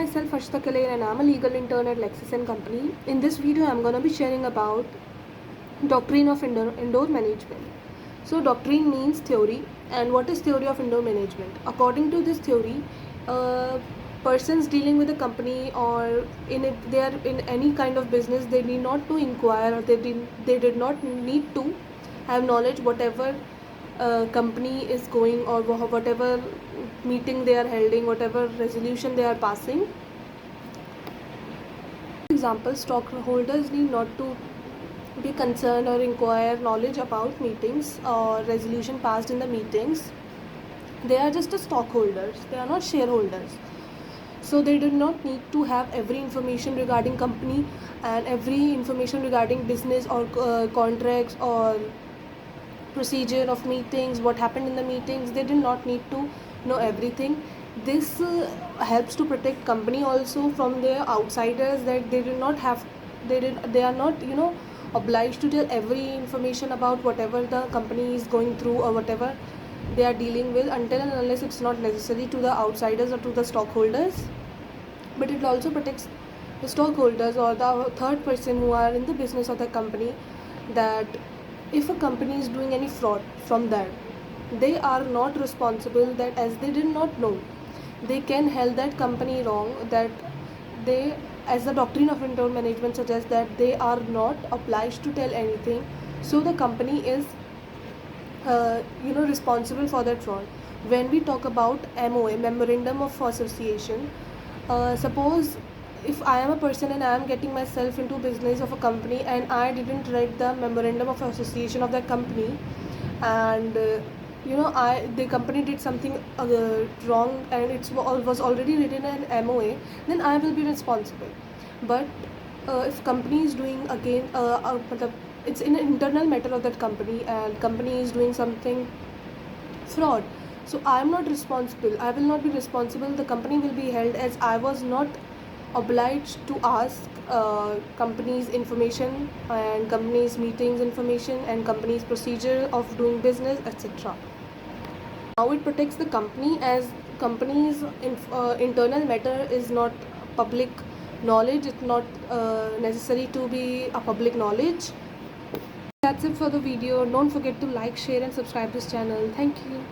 myself Ashita Kalair and I'm a legal intern at Lexis & Company. In this video, I'm going to be sharing about doctrine of indoor management. So doctrine means theory, and what is theory of indoor management? According to this theory, persons dealing with a company or if they are in any kind of business, they need not to inquire or they did not need to have knowledge whatever company is going or whatever meeting they are holding, whatever resolution they are passing. For example, stockholders need not to be concerned or inquire knowledge about meetings or resolution passed in the meetings. They are just the stockholders, they are not shareholders. So they do not need to have every information regarding company and every information regarding business or contracts or procedure of meetings, what happened in the meetings. They do not need to know everything. This helps to protect company also from the outsiders, that they do not have they are not obliged to tell every information about whatever the company is going through or whatever they are dealing with, until and unless it's not necessary to the outsiders or to the stockholders. But it also protects the stockholders or the third person who are in the business of the company, that if a company is doing any fraud from that, they are not responsible, that as they did not know, they can held that company wrong, that they, as the doctrine of indoor management suggests, that they are not obliged to tell anything, so the company is responsible for that fraud. When we talk about MOA, memorandum of association, suppose if I am a person and I am getting myself into business of a company and I didn't read the memorandum of association of that company, and the company did something wrong and it was already written in MOA, then I will be responsible. But if company is doing again it's in an internal matter of that company and company is doing something fraud, so I am not responsible, I will not be responsible. The company will be held, as I was not obliged to ask company's information and company's meetings information and company's procedure of doing business, etc. Now it protects the company, as company's internal matter is not public knowledge, it's not necessary to be a public knowledge. That's it for the video. Don't forget to like, share and subscribe this channel. Thank you.